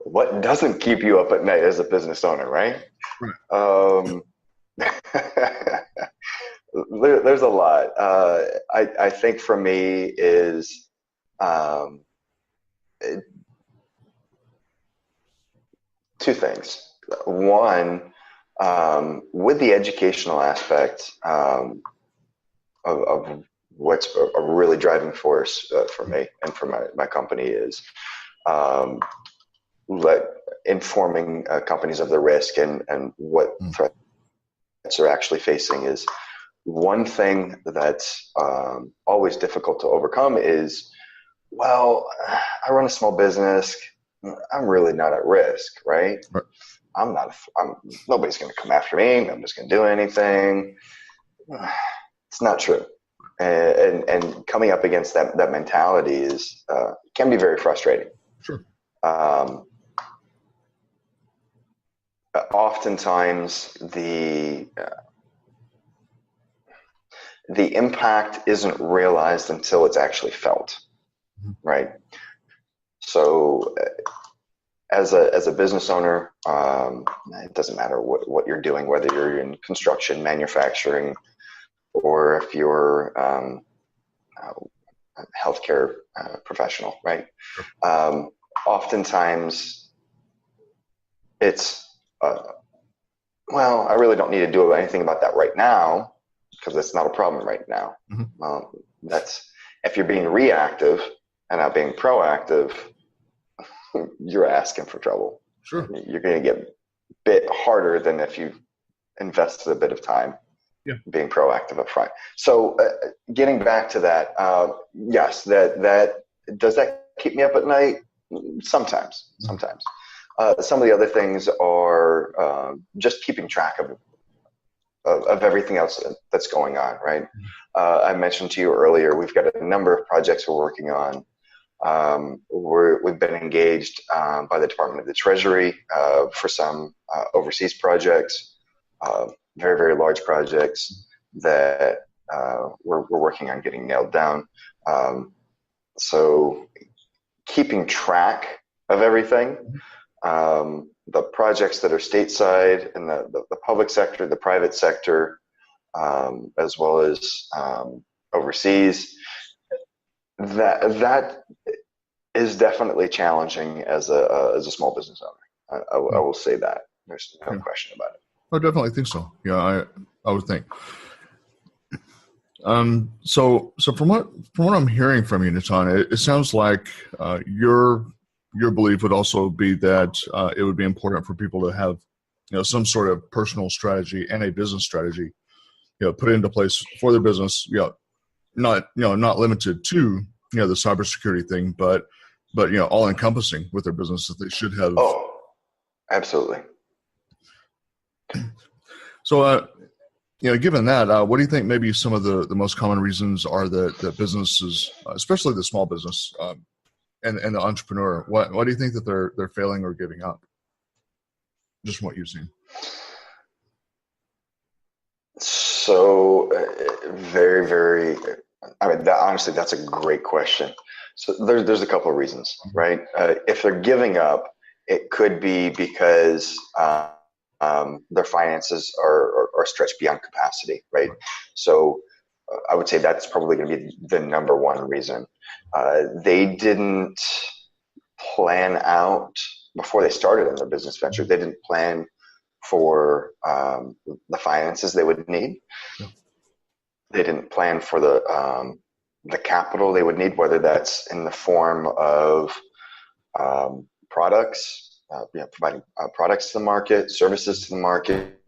What doesn't keep you up at night as a business owner, right? Um, there's a lot. I think for me is um, two things. One, with the educational aspect of what's a really driving force for me and for my company is um, let informing companies of the risk and what threats are actually facing is one thing that's always difficult to overcome is, well, I run a small business. I'm really not at risk, right? I'm not, nobody's going to come after me. Nobody's going to do anything. It's not true. And coming up against that mentality is, can be very frustrating. Sure. Oftentimes the impact isn't realized until it's actually felt, right? So as a business owner, it doesn't matter what you're doing, whether you're in construction, manufacturing, or if you're a healthcare professional, right? Oftentimes it's, well, I really don't need to do anything about that right now because that's not a problem right now. That's if you're being reactive and not being proactive, you're asking for trouble. Sure. You're going to get a bit harder than if you invested a bit of time being proactive up front. So getting back to that, yes, that does that keep me up at night? Sometimes. Some of the other things are just keeping track of everything else that's going on, right? I mentioned to you earlier, we've got a number of projects we're working on. We've been engaged by the Department of the Treasury for some overseas projects, very, very large projects that we're working on getting nailed down. So keeping track of everything, the projects that are stateside and the public sector, the private sector, as well as overseas, that is definitely challenging as a small business owner. I will say that. There's no question about it. I definitely think so. Yeah, I would think. So from what I'm hearing from you, Natan, it sounds like your belief would also be that it would be important for people to have, some sort of personal strategy and a business strategy, put into place for their business. Not limited to the cybersecurity thing, but all encompassing with their business that they should have. Oh, absolutely. So, given that, what do you think maybe some of the most common reasons are that businesses, especially the small business and the entrepreneur, what do you think that they're failing or giving up? Just what you've seen. So very, very, honestly, that's a great question. So there's a couple of reasons, right? If they're giving up, it could be because their finances are stretched beyond capacity, right? So I would say that's probably going to be the number one reason. They didn't plan out before they started in their business venture. They didn't plan for the finances they would need. They didn't plan for the capital they would need, whether that's in the form of products, providing products to the market, services to the market,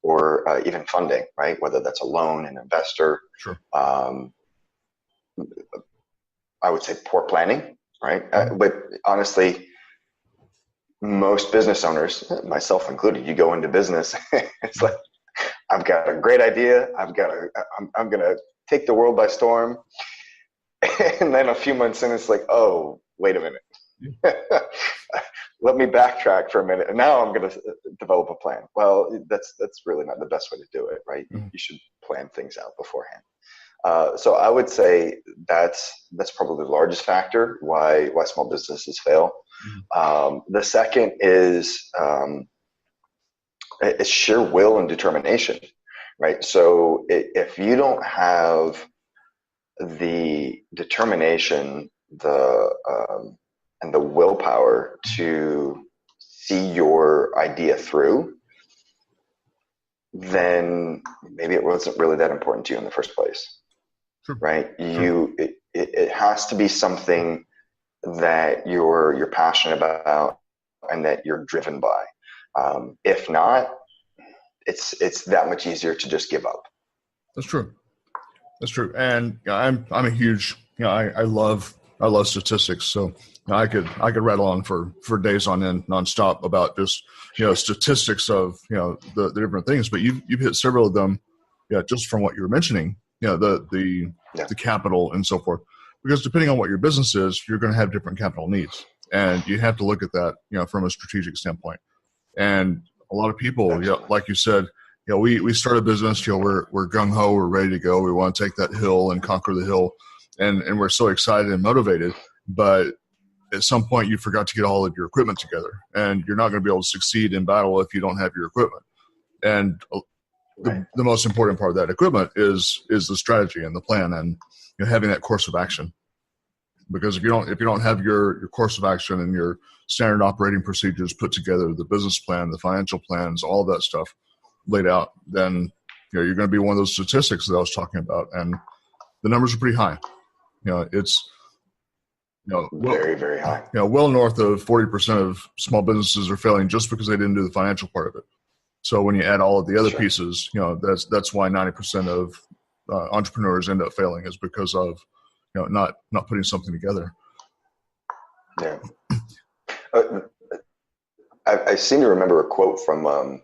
or even funding, right? Whether that's a loan, an investor. Sure. I would say poor planning, right? But honestly, most business owners, myself included, you go into business, it's like, I've got a great idea. I'm going to take the world by storm. And then a few months in, it's like, oh, wait a minute. Let me backtrack for a minute. And now I'm going to develop a plan. Well, that's really not the best way to do it, right? You should plan things out beforehand. So I would say that's probably the largest factor why small businesses fail. The second is it's sheer will and determination, right? So if you don't have the determination, and the willpower to see your idea through, then maybe it wasn't really that important to you in the first place. Sure. Right? It has to be something that you're passionate about and that you're driven by. If not, it's that much easier to just give up. That's true. That's true. And I'm a huge, I love statistics. So I could rattle on for days on end nonstop about just, statistics of, the different things, but you've hit several of them. Yeah. Just from what you were mentioning, the capital and so forth, because depending on what your business is, you're going to have different capital needs, and you have to look at that, from a strategic standpoint. And a lot of people, like you said, we start a business, we're gung-ho, we're ready to go. We want to take that hill and conquer the hill. And we're so excited and motivated. But at some point you forgot to get all of your equipment together, and you're not going to be able to succeed in battle if you don't have your equipment. And the most important part of that equipment is the strategy and the plan, and having that course of action. Because if you don't have your course of action and your standard operating procedures put together, the business plan, the financial plans, all that stuff laid out, then you're going to be one of those statistics that I was talking about, and the numbers are pretty high. It's very, very high. Well north of 40% of small businesses are failing just because they didn't do the financial part of it. So when you add all of the other pieces, that's why 90% of entrepreneurs end up failing, is because of not putting something together. Yeah. I seem to remember a quote from our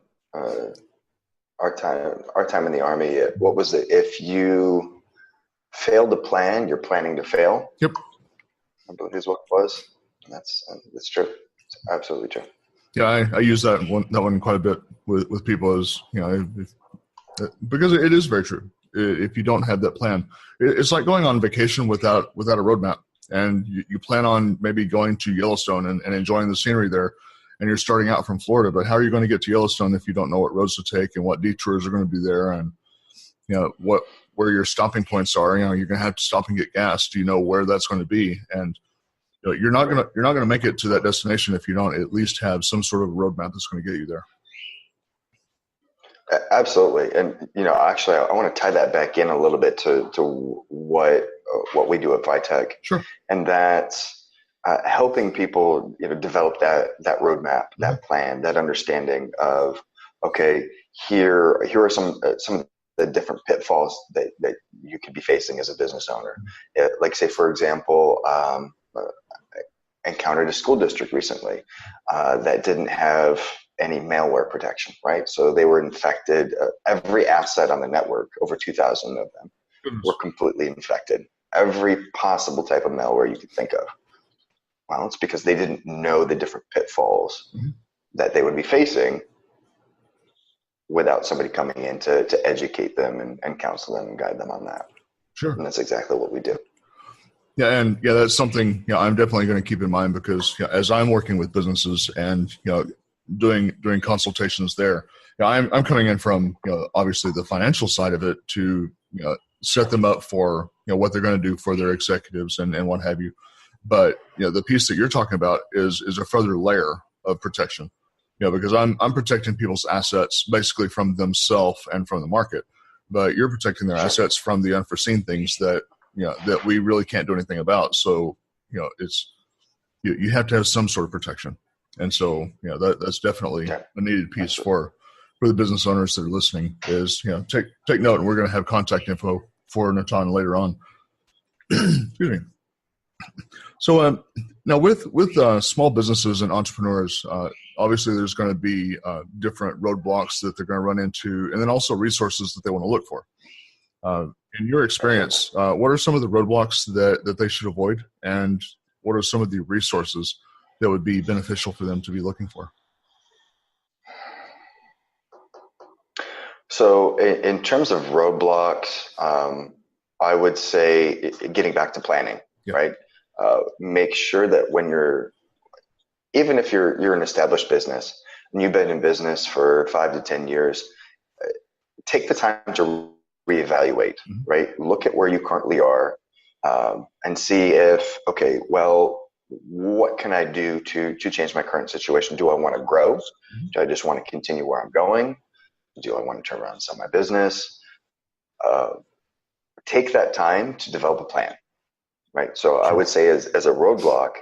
time in the Army. What was it? If you fail to plan, you're planning to fail. Yep. I believe is what it was. That's true. It's absolutely true. Yeah, I use that one quite a bit with people, as because it is very true. If you don't have that plan, it's like going on vacation without a roadmap. And you plan on maybe going to Yellowstone and enjoying the scenery there, and you're starting out from Florida. But how are you going to get to Yellowstone if you don't know what roads to take and what detours are going to be there, and where your stopping points are? You're going to have to stop and get gas. Do you know where that's going to be? And you're not going to make it to that destination if you don't at least have some sort of roadmap that's going to get you there. Absolutely. And, actually, I want to tie that back in a little bit to what we do at ViTech. Sure. And that's helping people, develop that roadmap, that plan, that understanding of, okay, here are some of the different pitfalls that you could be facing as a business owner. Like, say, for example, I encountered a school district recently that didn't have any malware protection, right? So they were infected. Every asset on the network, over 2,000 of them, were completely infected. Every possible type of malware you could think of. Well, it's because they didn't know the different pitfalls that they would be facing without somebody coming in to educate them and counsel them and guide them on that. Sure. And that's exactly what we do. Yeah, and that's something I'm definitely going to keep in mind, because as I'm working with businesses and doing consultations there, I'm coming in from obviously the financial side of it to set them up for what they're going to do for their executives and what have you. But the piece that you're talking about is a further layer of protection. Because I'm protecting people's assets basically from themselves and from the market, but you're protecting their assets from the unforeseen things that that we really can't do anything about. So it's you have to have some sort of protection, and so that's definitely a needed piece for the business owners that are listening. Is take note, and we're going to have contact info for Natan later on. Excuse me. So now with small businesses and entrepreneurs, obviously there's going to be different roadblocks that they're going to run into, and then also resources that they want to look for. In your experience, what are some of the roadblocks that they should avoid, and what are some of the resources that would be beneficial for them to be looking for? So in terms of roadblocks, I would say getting back to planning, right? Make sure that when even if you're an established business and you've been in business for 5 to 10 years, take the time to reevaluate, right? Look at where you currently are, and see if, okay, well, what can I do to change my current situation? Do I want to grow? Do I just want to continue where I'm going? Do I want to turn around and sell my business? Take that time to develop a plan, right? So I would say as a roadblock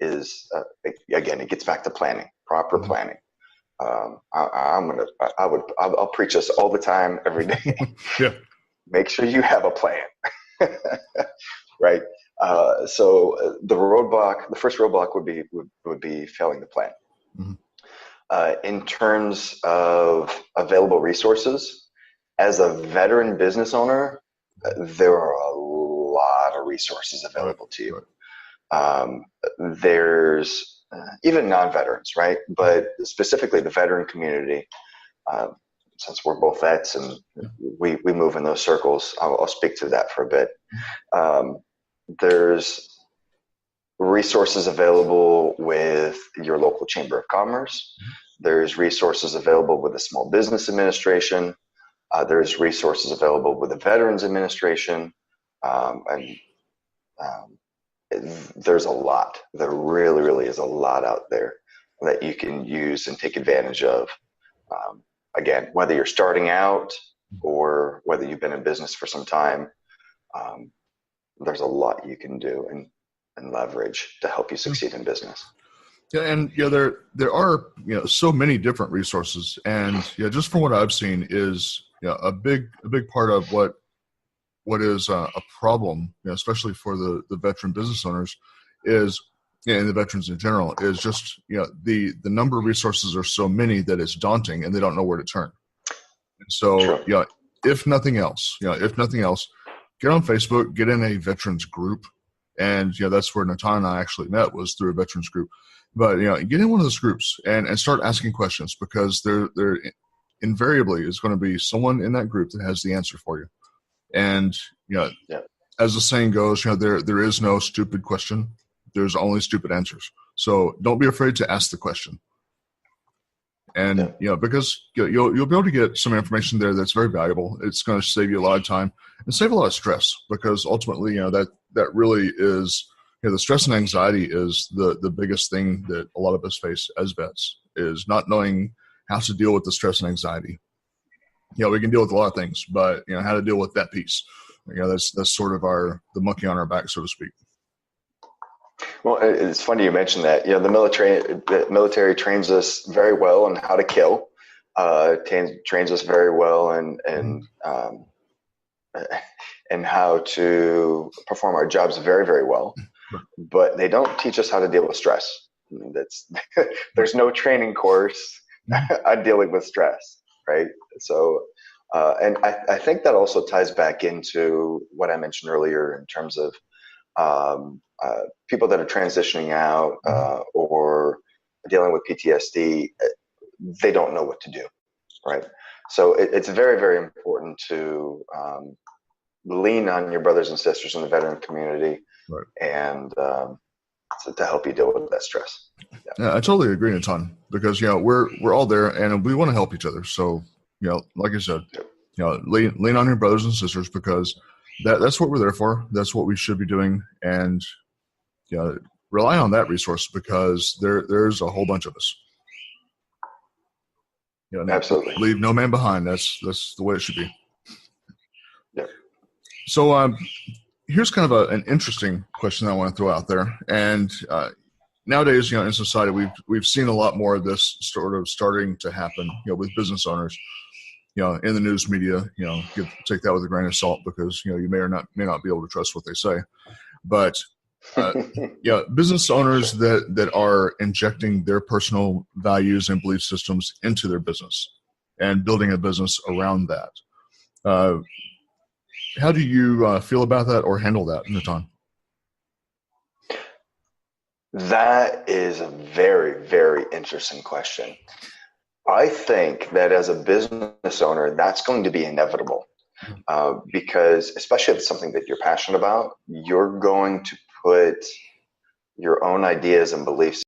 is, again, it gets back to planning, proper planning. I'll preach this all the time, every day. Make sure you have a plan, right? So the first roadblock would be failing the plan. In terms of available resources, as a veteran business owner, there are a lot of resources available to you. There's even non-veterans, right? But specifically the veteran community, since we're both vets and we move in those circles, I'll speak to that for a bit. There's resources available with your local chamber of commerce. There's resources available with the Small Business Administration. There's resources available with the Veterans Administration. There's a lot. There really, really is a lot out there that you can use and take advantage of. Again, whether you're starting out or whether you've been in business for some time, there's a lot you can do and leverage to help you succeed in business. Yeah, and there are so many different resources, and just from what I've seen is a big part of what is a problem, especially for the veteran business owners, is and the veterans in general, is just the number of resources are so many that it's daunting and they don't know where to turn. And so if nothing else, get on Facebook, get in a veterans group, and that's where Natan and I actually met, was through a veterans group. But get in one of those groups and start asking questions, because there invariably is going to be someone in that group that has the answer for you. And as the saying goes, there is no stupid question. There's only stupid answers. So don't be afraid to ask the question. And because you'll be able to get some information there that's very valuable. It's going to save you a lot of time and save a lot of stress, because ultimately that really is the stress and anxiety is the biggest thing that a lot of us face as vets, is not knowing how to deal with the stress and anxiety. We can deal with a lot of things, but how to deal with that piece. That's sort of the monkey on our back, so to speak. Well, it's funny you mentioned that. The military trains us very well on how to kill. Trains us very well and how to perform our jobs very, very well. But they don't teach us how to deal with stress. There's no training course on dealing with stress, right? So, and I think that also ties back into what I mentioned earlier in terms of people that are transitioning out or dealing with PTSD. They don't know what to do, right? So it's very, very important to lean on your brothers and sisters in the veteran community, and to help you deal with that stress. Yeah, I totally agree, Natan, because we're all there and we want to help each other. So like I said, lean on your brothers and sisters, because that's what we're there for. That's what we should be doing, and rely on that resource, because there's a whole bunch of us. Absolutely. Leave no man behind. That's the way it should be. Yeah. So here's kind of an interesting question that I want to throw out there. And nowadays, in society, we've seen a lot more of this sort of starting to happen, with business owners, in the news media. Take that with a grain of salt, because you may not be able to trust what they say. But business owners that are injecting their personal values and belief systems into their business and building a business around that. How do you feel about that or handle that, Natan? That is a very, very interesting question. I think that as a business owner, that's going to be inevitable. because especially if it's something that you're passionate about, you're going to put your own ideas and beliefs